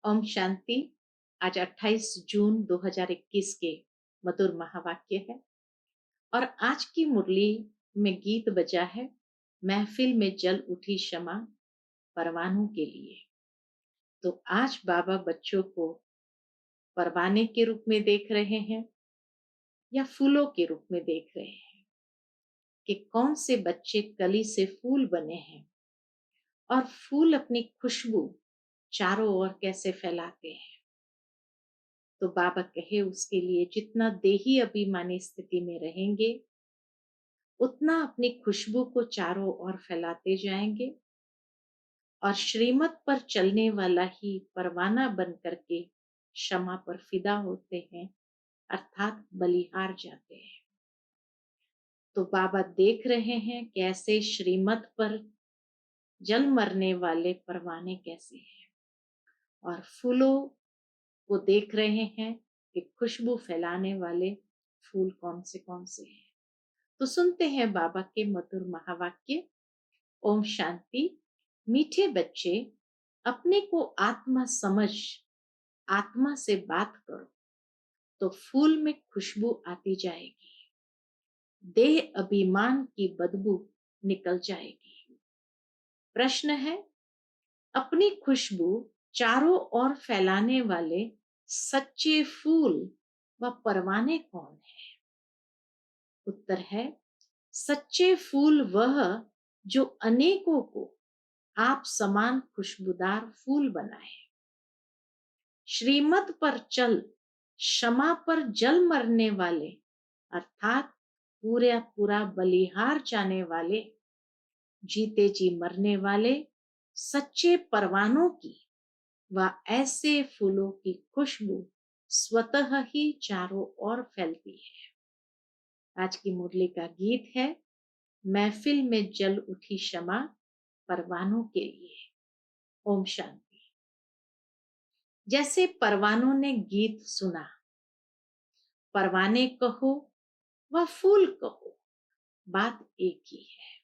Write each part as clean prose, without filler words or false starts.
ओम शांति। आज 28 जून 2021 के मधुर महावाक्य है और आज की मुरली में गीत बजा है, महफिल में जल उठी शमा परवानों के लिए। तो आज बाबा बच्चों को परवाने के रूप में देख रहे हैं या फूलों के रूप में देख रहे हैं कि कौन से बच्चे कली से फूल बने हैं और फूल अपनी खुशबू चारों ओर कैसे फैलाते हैं। तो बाबा कहे उसके लिए जितना देही अभिमानी स्थिति में रहेंगे उतना अपनी खुशबू को चारों ओर फैलाते जाएंगे और श्रीमत पर चलने वाला ही परवाना बन करके क्षमा पर फिदा होते हैं, अर्थात बलिहार जाते हैं। तो बाबा देख रहे हैं कैसे श्रीमत पर जल मरने वाले परवाने कैसे हैं और फूलों को देख रहे हैं कि खुशबू फैलाने वाले फूल कौन से हैं। तो सुनते हैं बाबा के मधुर महावाक्य। ओम शांति। मीठे बच्चे, अपने को आत्मा समझ आत्मा से बात करो तो फूल में खुशबू आती जाएगी, देह अभिमान की बदबू निकल जाएगी। प्रश्न है, अपनी खुशबू चारों ओर फैलाने वाले सच्चे फूल व परवाने कौन है? उत्तर है, सच्चे फूल वह जो अनेकों को आप समान खुशबूदार फूल बनाए। श्रीमत पर चल क्षमा पर जल मरने वाले अर्थात पूरा बलिहार जाने वाले, जीते जी मरने वाले सच्चे परवानों की व ऐसे फूलों की खुशबू स्वतः ही चारों ओर फैलती है। आज की मुरली का गीत है, महफिल में जल उठी शमा परवानों के लिए। ओम शांति। जैसे परवानों ने गीत सुना, परवाने कहो व फूल कहो, बात एक ही है।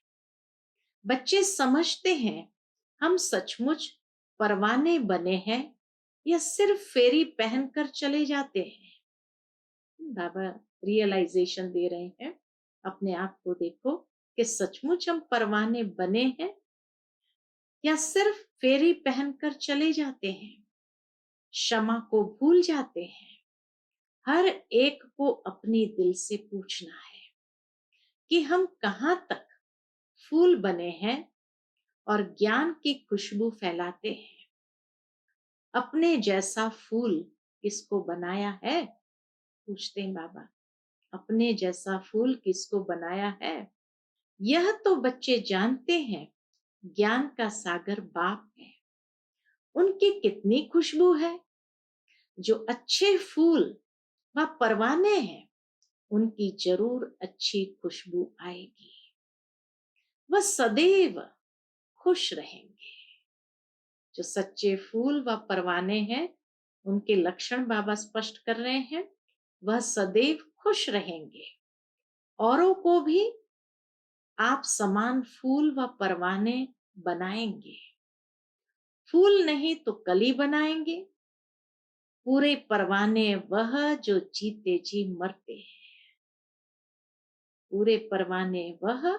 बच्चे समझते हैं हम सचमुच परवाने बने हैं या सिर्फ फेरी पहनकर चले जाते हैं। बाबा रियलाइजेशन दे रहे हैं, अपने आप को देखो कि सचमुच हम परवाने बने हैं या सिर्फ फेरी पहनकर चले जाते हैं, क्षमा को भूल जाते हैं। हर एक को अपने दिल से पूछना है कि हम कहां तक फूल बने हैं और ज्ञान की खुशबू फैलाते हैं। अपने जैसा फूल किसको बनाया है? पूछते हैं बाबा, अपने जैसा फूल किसको बनाया है? यह तो बच्चे जानते हैं, ज्ञान का सागर बाप है। उनकी कितनी खुशबू है। जो अच्छे फूल व परवाने हैं उनकी जरूर अच्छी खुशबू आएगी। वह सदैव खुश रहेंगे। जो सच्चे फूल व परवाने हैं उनके लक्षण बाबा स्पष्ट कर रहे हैं। वह सदैव खुश रहेंगे, औरों को भी आप समान फूल व परवाने बनाएंगे। फूल नहीं तो कली बनाएंगे। पूरे परवाने वह जो जीते जी मरते हैं। पूरे परवाने वह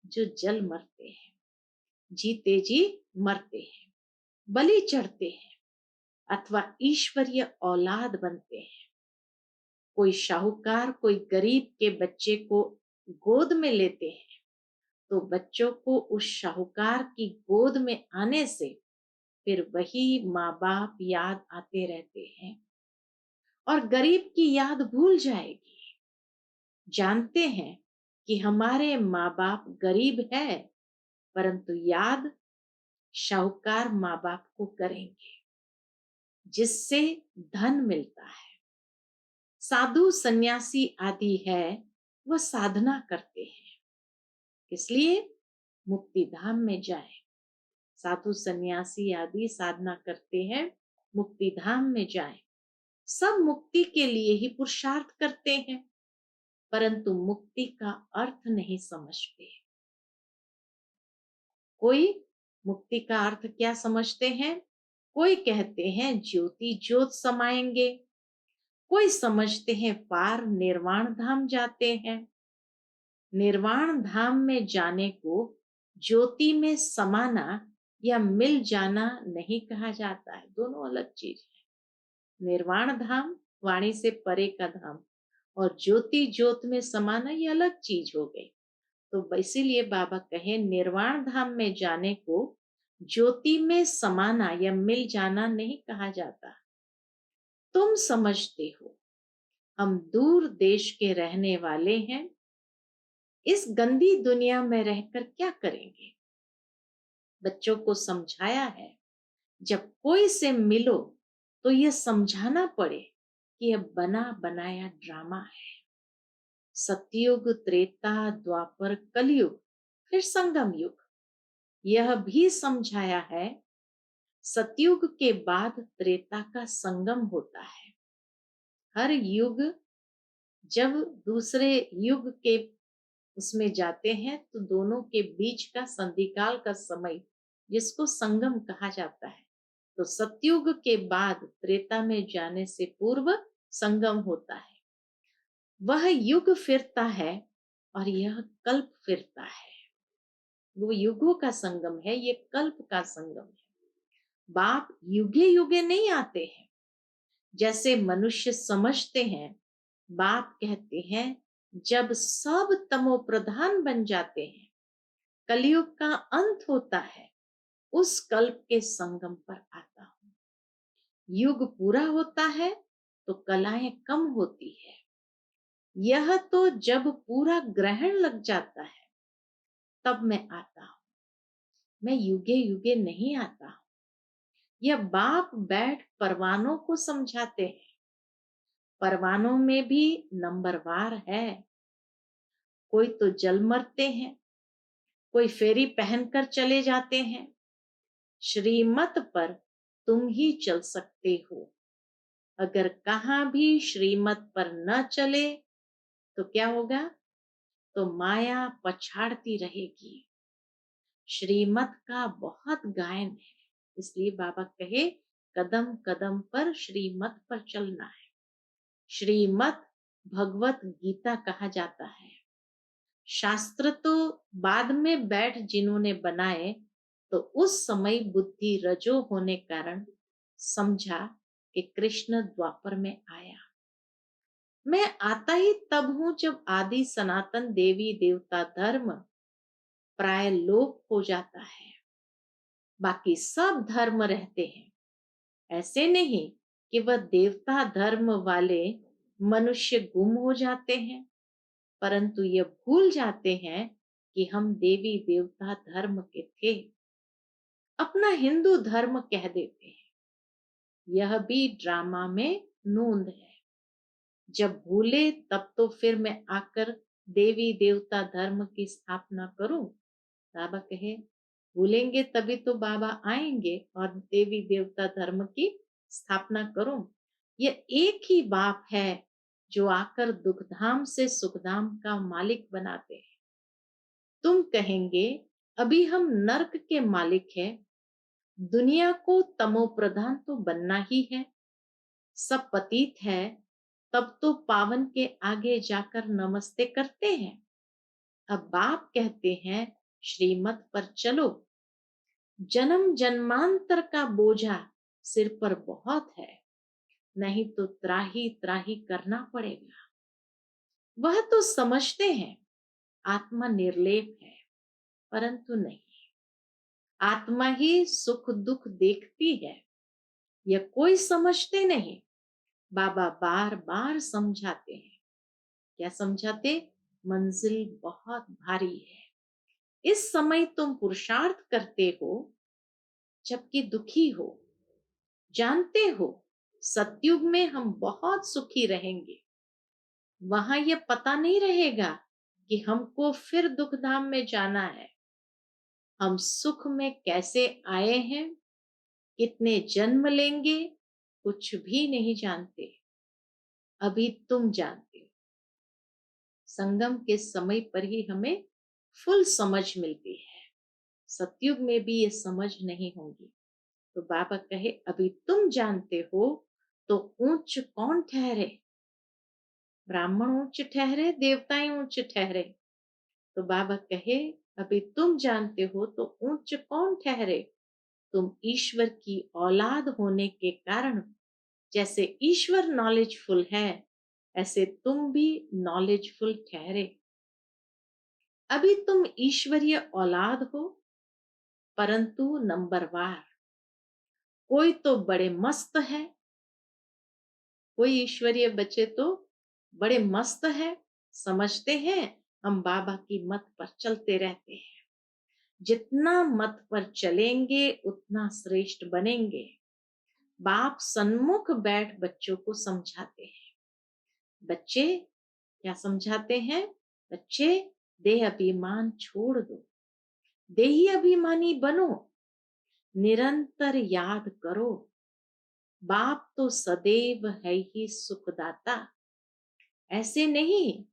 जो जल मरते हैं, जीते जी मरते हैं, बलि चढ़ते हैं अथवा ईश्वरीय औलाद बनते हैं। कोई शाहूकार कोई गरीब के बच्चे को गोद में लेते हैं तो बच्चों को उस शाहूकार की गोद में आने से फिर वही माँ बाप याद आते रहते हैं और गरीब की याद भूल जाएगी। जानते हैं कि हमारे माँ बाप गरीब है, परंतु याद शाहूकार माँ बाप को करेंगे जिससे धन मिलता है। साधु सन्यासी आदि है वह साधना करते हैं, इसलिए मुक्ति धाम में जाए। साधु सन्यासी आदि साधना करते हैं, मुक्ति धाम में जाए। सब मुक्ति के लिए ही पुरुषार्थ करते हैं, परंतु मुक्ति का अर्थ नहीं समझते। कोई मुक्ति का अर्थ क्या समझते हैं? कोई कहते हैं ज्योति ज्योत समाएंगे, कोई समझते हैं पार निर्वाण धाम जाते हैं। निर्वाण धाम में जाने को ज्योति में समाना या मिल जाना नहीं कहा जाता है, दोनों अलग चीज है। निर्वाण धाम वाणी से परे का धाम, और ज्योति ज्योत में समाना ये अलग चीज हो गई। तो इसीलिए बाबा कहे निर्वाण धाम में जाने को ज्योति में समाना या मिल जाना नहीं कहा जाता। तुम समझते हो हम दूर देश के रहने वाले हैं, इस गंदी दुनिया में रहकर क्या करेंगे। बच्चों को समझाया है जब कोई से मिलो तो ये समझाना पड़े कि यह बना बनाया ड्रामा है। सतयुग, त्रेता, द्वापर, कलयुग, फिर संगम युग। यह भी समझाया है सतयुग के बाद त्रेता का संगम होता है। हर युग जब दूसरे युग के उसमें जाते हैं तो दोनों के बीच का संधिकाल का समय, जिसको संगम कहा जाता है। तो सतयुग के बाद त्रेता में जाने से पूर्व संगम होता है। वह युग फिरता है और यह कल्प फिरता है। वो युगों का संगम है, ये कल्प का संगम है। बाप युगे युगे नहीं आते हैं जैसे मनुष्य समझते हैं। बाप कहते हैं जब सब तमो प्रधान बन जाते हैं, कलयुग का अंत होता है, उस कल्प के संगम पर आता हूं। युग पूरा होता है तो कलाएं कम होती है। यह तो जब पूरा ग्रहण लग जाता है तब मैं आता हूं, मैं युगे युगे नहीं आता हूं। यह बाप बैठ परवानों को समझाते हैं। परवानों में भी नंबरवार है। कोई तो जल मरते हैं, कोई फेरी पहनकर चले जाते हैं। श्रीमत पर तुम ही चल सकते हो। अगर कहाँ भी श्रीमत पर न चले तो क्या होगा? तो माया पछाड़ती रहेगी। श्रीमत का बहुत गायन है, इसलिए बाबा कहे कदम कदम पर श्रीमत पर चलना है। श्रीमत भगवत गीता कहा जाता है। शास्त्र तो बाद में बैठ जिन्होंने बनाए, तो उस समय बुद्धि रजो होने कारण समझा कि कृष्ण द्वापर में आया। मैं आता ही तब हूं जब आदि सनातन देवी देवता धर्म प्राय लोप हो जाता है। बाकी सब धर्म रहते हैं। ऐसे नहीं कि वह देवता धर्म वाले मनुष्य गुम हो जाते हैं, परंतु ये भूल जाते हैं कि हम देवी देवता धर्म के थे। अपना हिंदू धर्म कह देते हैं। यह भी ड्रामा में नूंद है। जब भूले तब तो फिर मैं आकर देवी देवता धर्म की स्थापना करूं। बाबा कहे भूलेंगे तभी तो बाबा आएंगे और देवी देवता धर्म की स्थापना करूं। यह एक ही बाप है जो आकर दुखधाम से सुखधाम का मालिक बनाते हैं। तुम कहेंगे अभी हम नर्क के मालिक हैं। दुनिया को तमो प्रधान तो बनना ही है। सब पतित है, तब तो पावन के आगे जाकर नमस्ते करते हैं। अब बाप कहते हैं श्रीमत पर चलो। जन्म जन्मांतर का बोझा सिर पर बहुत है, नहीं तो त्राही त्राही करना पड़ेगा। वह तो समझते हैं आत्मा निर्लेप है, परंतु नहीं। आत्मा ही सुख दुख देखती है, यह कोई समझते नहीं। बाबा बार बार समझाते हैं। क्या समझाते? मंजिल बहुत भारी है। इस समय तुम पुरुषार्थ करते हो जबकि दुखी हो। जानते हो सतयुग में हम बहुत सुखी रहेंगे। वहां यह पता नहीं रहेगा कि हमको फिर दुखधाम में जाना है। हम सुख में कैसे आए हैं, कितने जन्म लेंगे, कुछ भी नहीं जानते। अभी तुम जानते हो। संगम के समय पर ही हमें फुल समझ मिलती है। सतयुग में भी ये समझ नहीं होगी। तो बाबा कहे, अभी तुम जानते हो तो ऊंच कौन ठहरे? ब्राह्मण ऊंच ठहरे, देवताएं ऊंच ठहरे। तो बाबा कहे, अभी तुम जानते हो तो ऊंच कौन ठहरे? तुम ईश्वर की औलाद होने के कारण, जैसे ईश्वर नॉलेजफुल है, ऐसे तुम भी नॉलेजफुल ठहरे। अभी तुम ईश्वरीय औलाद हो, परंतु नंबरवार। कोई तो बड़े मस्त है, कोई ईश्वरीय बच्चे तो बड़े मस्त है, समझते हैं हम बाबा की मत पर चलते रहते हैं। जितना मत पर चलेंगे उतना श्रेष्ठ बनेंगे। बाप सन्मुख बैठ बच्चों को समझाते हैं। बच्चे क्या समझाते हैं? बच्चे, देह अभिमान छोड़ दो, देही अभिमानी बनो, निरंतर याद करो, बाप तो सदैव है ही सुखदाता। ऐसे नहीं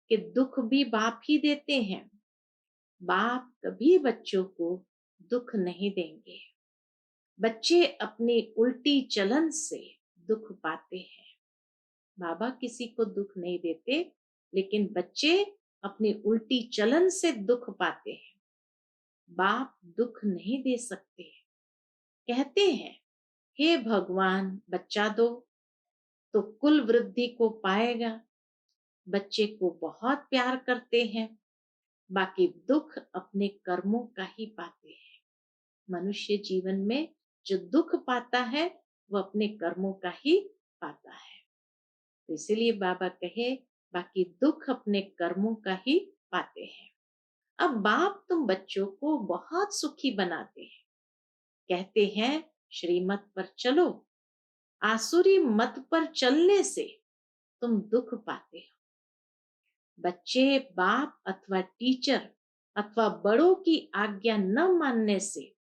कि दुख भी बाप ही देते हैं। बाप कभी बच्चों को दुख नहीं देंगे। बच्चे अपनी उल्टी चलन से दुख पाते हैं। बाबा किसी को दुख नहीं देते, लेकिन बच्चे अपनी उल्टी चलन से दुख पाते हैं। बाप दुख नहीं दे सकते। कहते हैं, हे भगवान बच्चा दो तो कुल वृद्धि को पाएगा। बच्चे को बहुत प्यार करते हैं, बाकी दुख अपने कर्मों का ही पाते हैं। मनुष्य जीवन में जो दुख पाता है वो अपने कर्मों का ही पाता है। तो इसीलिए बाबा कहे, बाकी दुख अपने कर्मों का ही पाते हैं। अब बाप तुम बच्चों को बहुत सुखी बनाते हैं। कहते हैं, श्रीमत पर चलो। आसुरी मत पर चलने से तुम दुख पाते हो। बच्चे बाप अथवा टीचर अथवा बड़ों की आज्ञा न मानने से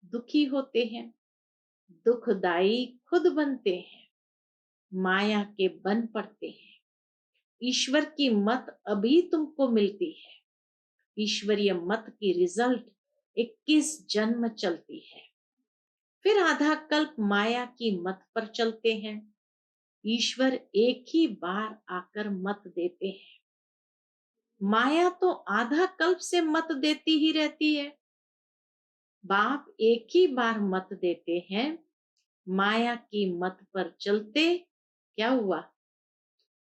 दुखी होते हैं। दुखदाई खुद बनते हैं, माया के बन पड़ते हैं। ईश्वर की मत अभी तुमको मिलती है। ईश्वरीय मत की रिजल्ट 21 जन्म चलती है। फिर आधा कल्प माया की मत पर चलते हैं। ईश्वर एक ही बार आकर मत देते हैं। माया तो आधा कल्प से मत देती ही रहती है। बाप एक ही बार मत देते हैं। माया की मत पर चलते क्या हुआ?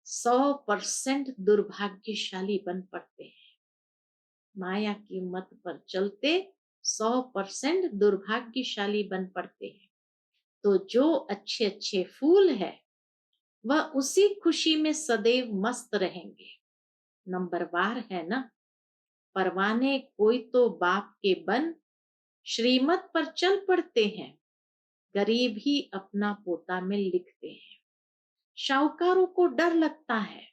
100% दुर्भाग्यशाली बन पड़ते हैं। माया की मत पर चलते 100% दुर्भाग्यशाली बन पड़ते हैं। तो जो अच्छे अच्छे फूल है वह उसी खुशी में सदैव मस्त रहेंगे। नंबरवार है ना। परवाने कोई तो बाप के बन श्रीमत पर चल पड़ते हैं। गरीब ही अपना पोता में लिखते हैं। शाहूकारों को डर लगता है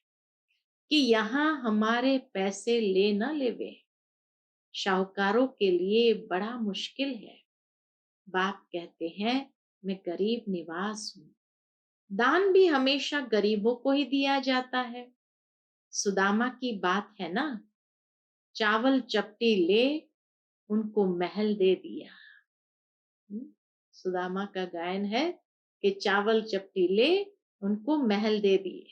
कि यहाँ हमारे पैसे ले न लेवे। शाहूकारों के लिए बड़ा मुश्किल है। बाप कहते हैं, मैं गरीब निवास हूँ। दान भी हमेशा गरीबों को ही दिया जाता है। सुदामा की बात है ना, चावल चपटी ले उनको महल दे दिया। सुदामा का गायन है कि चावल चपटी ले उनको महल दे दिए।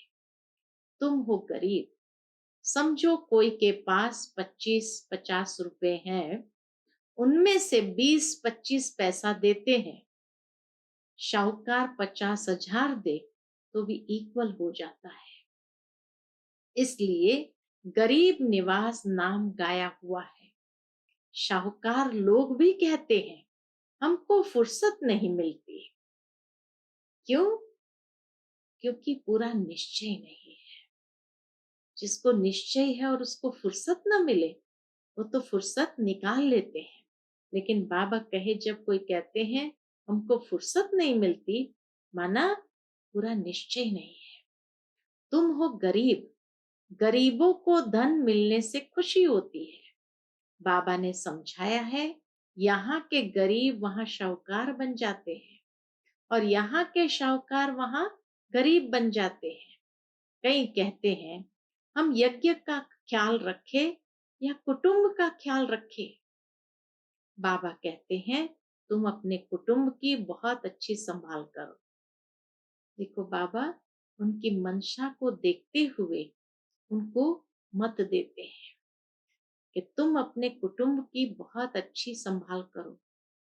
तुम हो गरीब। समझो कोई के पास 25-50 रुपए हैं, उनमें से 20-25 पैसा देते हैं। शाहूकार 50,000 दे तो भी इक्वल हो जाता है। इसलिए गरीब निवास नाम गाया हुआ है। शाहूकार लोग भी कहते हैं, हमको फुर्सत नहीं मिलती। क्यों? क्योंकि पूरा निश्चय नहीं है। जिसको निश्चय है और उसको फुर्सत न मिले, वो तो फुर्सत निकाल लेते हैं। लेकिन बाबा कहे, जब कोई कहते हैं हमको फुर्सत नहीं मिलती, माना पूरा निश्चय नहीं है। तुम हो गरीब। गरीबों को धन मिलने से खुशी होती है। बाबा ने समझाया है, यहाँ के गरीब वहां शाहूकार बन जाते हैं और यहाँ के शाहूकार वहां गरीब बन जाते हैं। कई कहते हैं, हम यज्ञ का ख्याल रखें या कुटुंब का ख्याल रखें। बाबा कहते हैं, तुम अपने कुटुंब की बहुत अच्छी संभाल करो। देखो बाबा उनकी मंशा को देखते हुए उनको मत देते हैं कि तुम अपने कुटुंब की बहुत अच्छी संभाल करो।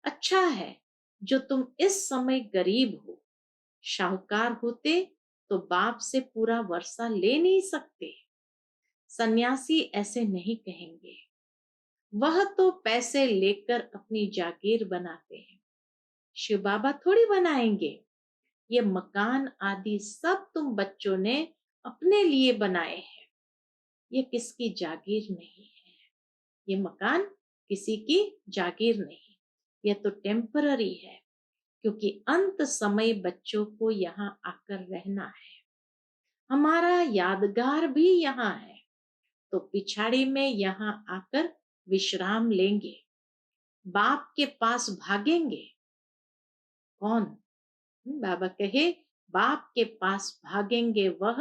अच्छा है जो तुम इस समय गरीब हो, शाहूकार होते तो बाप से पूरा वर्षा ले नहीं सकते। सन्यासी ऐसे नहीं कहेंगे, वह तो पैसे लेकर अपनी जागीर बनाते हैं, शिव बाबा थोड़ी बनाएंगे। ये मकान आदि सब तुम बच्चों ने अपने लिए बनाए हैं, ये किसकी जागीर नहीं है। ये मकान किसी की जागीर नहीं, यह तो टेम्पररी है, क्योंकि अंत समय बच्चों को यहाँ आकर रहना है। हमारा यादगार भी यहाँ है, तो पिछाड़ी में यहाँ आकर विश्राम लेंगे, बाप के पास भागेंगे। कौन? बाबा कहे बाप के पास भागेंगे वह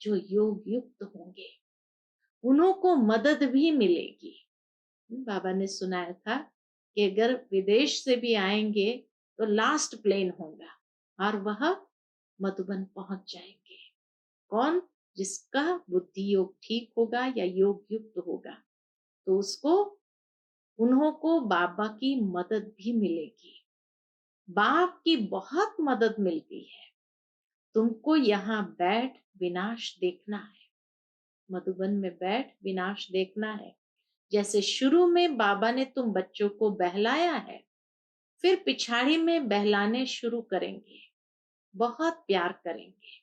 जो योग युक्त होंगे, उन्हों को मदद भी मिलेगी। बाबा ने सुनाया था कि अगर विदेश से भी आएंगे तो लास्ट प्लेन होगा और वह मधुबन पहुंच जाएंगे। कौन? जिसका बुद्धि योग ठीक होगा या योग युक्त होगा, तो उसको उन्हों को बाबा की मदद भी मिलेगी। बाप की बहुत मदद मिलती है। तुमको यहाँ बैठ विनाश देखना है, मधुबन में बैठ विनाश देखना है। जैसे शुरू में बाबा ने तुम बच्चों को बहलाया है, फिर पिछाड़ी में बहलाने शुरू करेंगे, बहुत प्यार करेंगे।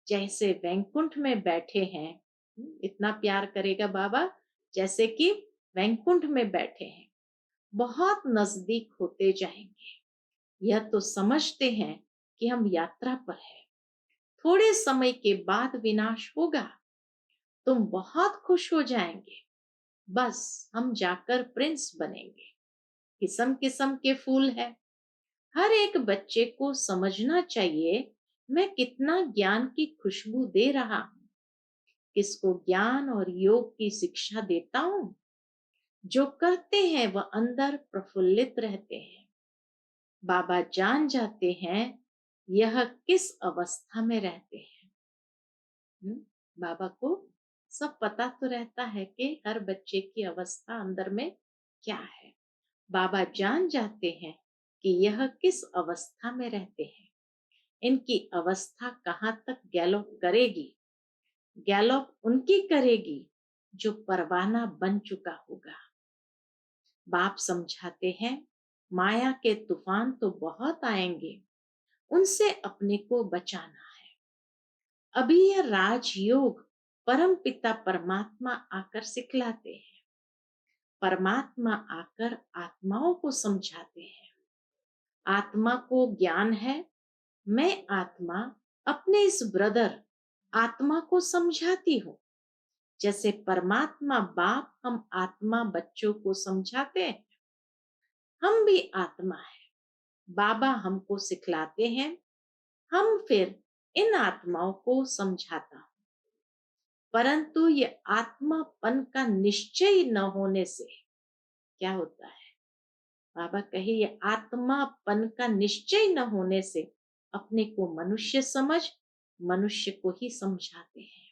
जैसे वैकुंठ में बैठे हैं, इतना प्यार करेगा बाबा जैसे कि वैकुंठ में बैठे हैं, बहुत नजदीक होते जाएंगे। यह तो समझते हैं कि हम यात्रा पर है, थोड़े समय के बाद विनाश होगा, तुम बहुत खुश हो जाएंगे। बस हम जाकर प्रिंस बनेंगे। किस्म किस्म के फूल है। हर एक बच्चे को समझना चाहिए मैं कितना ज्ञान की खुशबू दे रहा हूँ, किसको ज्ञान और योग की शिक्षा देता हूँ। जो करते हैं वह अंदर प्रफुल्लित रहते हैं। बाबा जान जाते हैं यह किस अवस्था में रहते हैं। बाबा को सब पता तो रहता है कि हर बच्चे की अवस्था अंदर में क्या है। बाबा जान जाते हैं कि यह किस अवस्था में रहते हैं, इनकी अवस्था कहाँ तक गैलोप करेगी। गैलोप उनकी करेगी जो परवाना बन चुका होगा। बाप समझाते हैं माया के तूफान तो बहुत आएंगे, उनसे अपने को बचाना है। अभी यह राजयोग परम पिता परमात्मा आकर सिखलाते हैं। परमात्मा आकर आत्माओं को समझाते हैं। आत्मा को ज्ञान है, मैं आत्मा अपने इस ब्रदर आत्मा को समझाती हूँ। जैसे परमात्मा बाप हम आत्मा बच्चों को समझाते हैं, हम भी आत्मा है, बाबा हमको सिखलाते हैं, हम फिर इन आत्माओं को समझाता हूँ। परंतु ये आत्मापन का निश्चय न होने से क्या होता है? बाबा कहे ये आत्मापन का निश्चय न होने से अपने को मनुष्य समझ मनुष्य को ही समझाते हैं।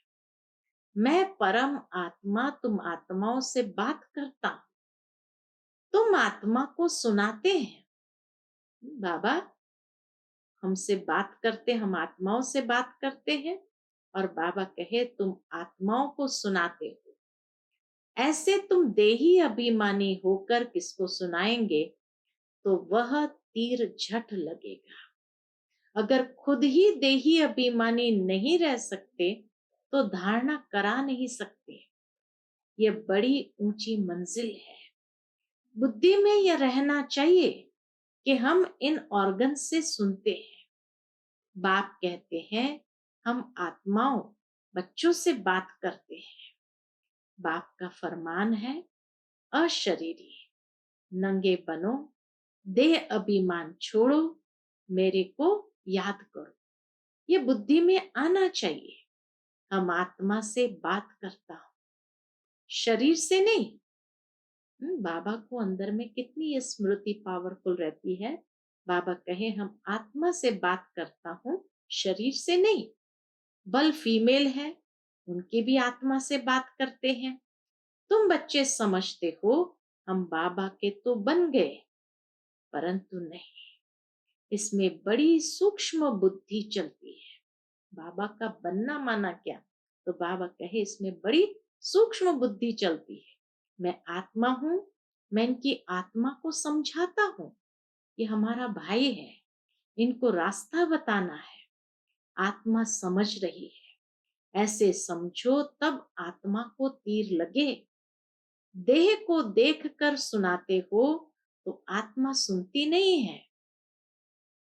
मैं परम आत्मा तुम आत्माओं से बात करता हूं, तुम आत्मा को सुनाते हैं। बाबा हमसे बात करते, हम आत्माओं से बात करते हैं, और बाबा कहे तुम आत्माओं को सुनाते हो। ऐसे तुम देही अभिमानी होकर किसको सुनाएंगे तो वह तीर झट लगेगा। अगर खुद ही देही अभिमानी नहीं रह सकते तो धारणा करा नहीं सकते। यह बड़ी ऊंची मंजिल है। बुद्धि में यह रहना चाहिए कि हम इन ऑर्गन से सुनते हैं। बाप कहते हैं हम आत्माओं बच्चों से बात करते हैं। बाप का फरमान है अशरीरी नंगे बनो, देह अभिमान छोड़ो, मेरे को याद करो। ये बुद्धि में आना चाहिए। हम आत्मा से बात करता हूं, शरीर से नहीं। बाबा को अंदर में कितनी ये स्मृति पावरफुल रहती है। बाबा कहे हम आत्मा से बात करता हूँ, शरीर से नहीं। बल फीमेल है, उनकी भी आत्मा से बात करते हैं। तुम बच्चे समझते हो हम बाबा के तो बन गए, परंतु नहीं, इसमें बड़ी सूक्ष्म बुद्धि चलती है। बाबा का बनना माना क्या? तो बाबा कहे इसमें बड़ी सूक्ष्म बुद्धि चलती है। मैं आत्मा हूं, मैं इनकी आत्मा को समझाता हूं, ये हमारा भाई है, इनको रास्ता बताना है। आत्मा समझ रही है, ऐसे समझो तब आत्मा को तीर लगे। देह को देखकर सुनाते हो तो आत्मा सुनती नहीं है।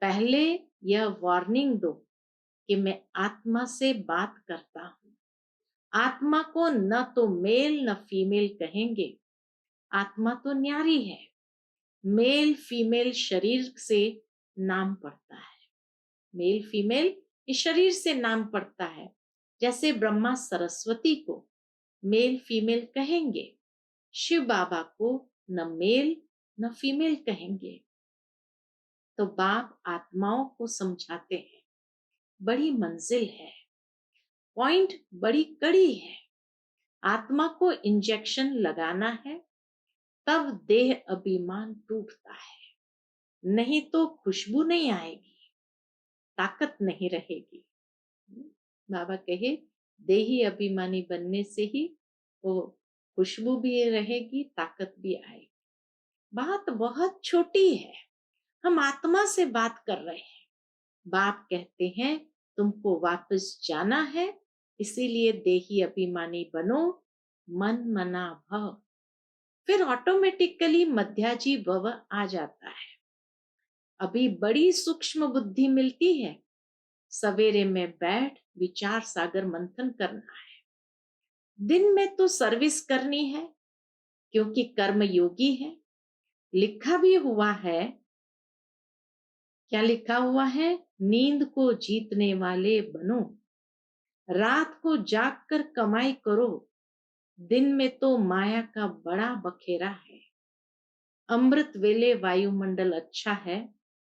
पहले यह वार्निंग दो कि मैं आत्मा से बात करता हूं। आत्मा को न तो मेल न फीमेल कहेंगे, आत्मा तो न्यारी है। मेल फीमेल शरीर से नाम पड़ता है। मेल फीमेल इस शरीर से नाम पड़ता है। जैसे ब्रह्मा सरस्वती को मेल फीमेल कहेंगे, शिव बाबा को न मेल न फीमेल कहेंगे। तो बाप आत्माओं को समझाते हैं, बड़ी मंजिल है, पॉइंट बड़ी कड़ी है। आत्मा को इंजेक्शन लगाना है, तब देह अभिमान टूटता है, नहीं तो खुशबू नहीं आएगी, ताकत नहीं रहेगी। बाबा कहे देही अभिमानी बनने से ही वो खुशबू भी रहेगी, ताकत भी आएगी। बात बहुत छोटी है, हम आत्मा से बात कर रहे हैं। बाप कहते हैं तुमको वापस जाना है, इसीलिए देही अभिमानी बनो, मन मना भव। फिर ऑटोमेटिकली मध्याजी भव आ जाता है। अभी बड़ी सूक्ष्म बुद्धि मिलती है। सवेरे में बैठ विचार सागर मंथन करना है। दिन में तो सर्विस करनी है, क्योंकि कर्म योगी है। लिखा भी हुआ है, क्या लिखा हुआ है? नींद को जीतने वाले बनो, रात को जाग कर कमाई करो, दिन में तो माया का बड़ा बखेरा है। अमृत वेले वायुमंडल अच्छा है।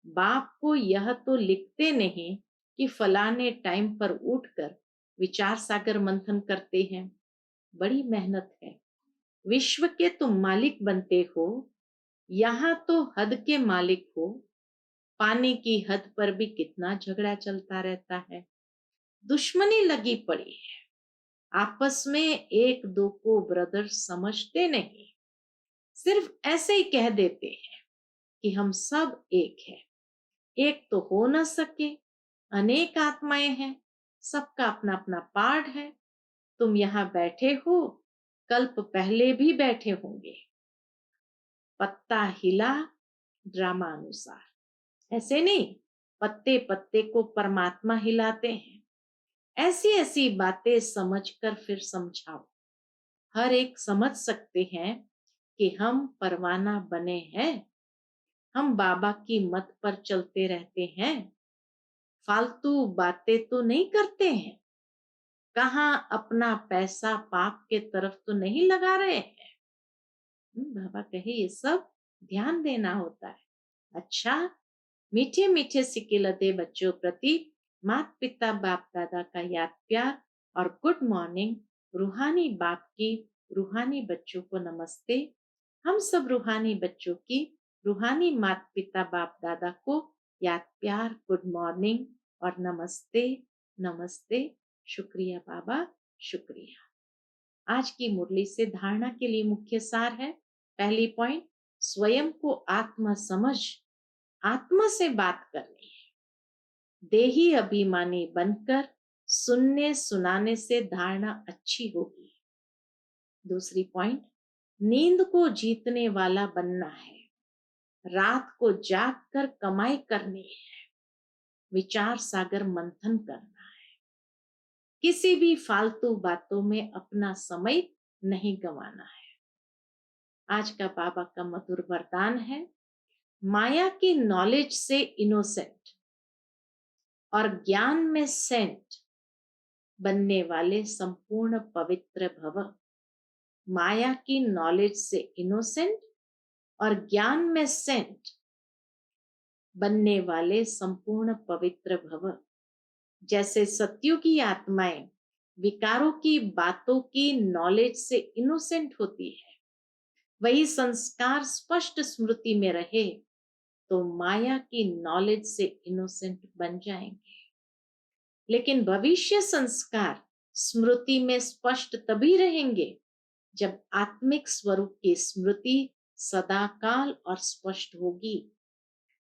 बाप को यह तो लिखते नहीं कि फलाने टाइम पर उठकर विचार सागर मंथन करते हैं। बड़ी मेहनत है। विश्व के तुम मालिक बनते हो, यहाँ तो हद के मालिक हो। पानी की हद पर भी कितना झगड़ा चलता रहता है, दुश्मनी लगी पड़ी है। आपस में एक दो को ब्रदर समझते नहीं, सिर्फ ऐसे ही कह देते हैं कि हम सब एक हैं। एक तो हो न सके, अनेक आत्माएं हैं, सबका अपना अपना पार्ट है। तुम यहाँ बैठे हो, कल्प पहले भी बैठे होंगे। पत्ता हिला ड्रामा अनुसार, ऐसे नहीं पत्ते पत्ते को परमात्मा हिलाते हैं। ऐसी ऐसी बातें समझकर फिर समझाओ। हर एक समझ सकते हैं कि हम परवाना बने हैं, हम बाबा की मत पर चलते रहते हैं, फालतू बातें तो नहीं करते हैं। कहाँ अपना पैसा पाप के तरफ तो नहीं लगा रहे हैं। बाबा कहे ये सब ध्यान देना होता है। अच्छा, मीठे मीठे सिक्के लदे बच्चों प्रति माता पिता बाप दादा का याद प्यार और गुड मॉर्निंग। रूहानी बाप की रूहानी बच्चों को नमस्ते। हम सब रूहानी बच्चों की रूहानी माता पिता बाप दादा को याद प्यार, गुड मॉर्निंग और नमस्ते नमस्ते। शुक्रिया बाबा, शुक्रिया। आज की मुरली से धारणा के लिए मुख्य सार है। पहली पॉइंट, स्वयं को आत्मा समझ, आत्मा से बात करनी है। देही अभिमानी बनकर सुनने सुनाने से धारणा अच्छी होगी। दूसरी पॉइंट, नींद को जीतने वाला बनना है, रात को जाग कर कमाई करनी है, विचार सागर मंथन करना है। किसी भी फालतू बातों में अपना समय नहीं गंवाना है। आज का बाबा का मधुर वरदान है, माया की नॉलेज से इनोसेंट और ज्ञान में सेंट बनने वाले संपूर्ण पवित्र भव। माया की नॉलेज से इनोसेंट और ज्ञान में सेंट बनने वाले संपूर्ण पवित्र भव। जैसे सत्युग की आत्माएं विकारों की बातों की नॉलेज से इनोसेंट होती है, वही संस्कार स्पष्ट स्मृति में रहे तो माया की नॉलेज से इनोसेंट बन जाएंगे। लेकिन भविष्य संस्कार स्मृति में स्पष्ट तभी रहेंगे जब आत्मिक स्वरूप की स्मृति सदाकाल और स्पष्ट होगी।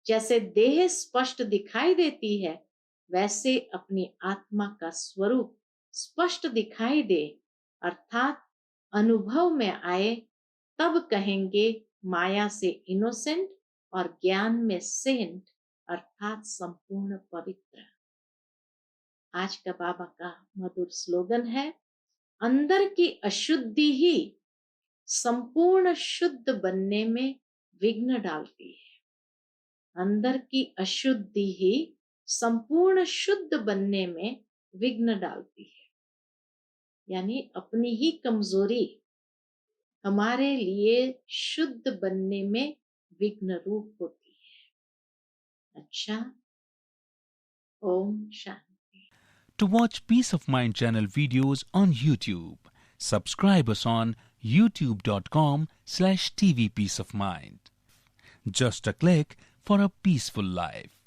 जैसे देह स्पष्ट दिखाई देती है, वैसे अपनी आत्मा का स्वरूप स्पष्ट दिखाई दे, अर्थात अनुभव में आए, तब कहेंगे माया से इनोसेंट और ज्ञान में सेंट, अर्थात संपूर्ण पवित्र। आज का बाबा का मधुर स्लोगन है, अंदर की अशुद्धि ही संपूर्ण शुद्ध बनने में विघ्न डालती है। अंदर की अशुद्धि ही संपूर्ण शुद्ध बनने में विघ्न डालती है, यानी अपनी ही कमजोरी हमारे लिए शुद्ध बनने में विघ्न रूप होती है। अच्छा, Om Shanti. To watch Peace of Mind channel videos on YouTube, subscribe us on youtube.com/tvpeaceofmind. Just a click for a peaceful life.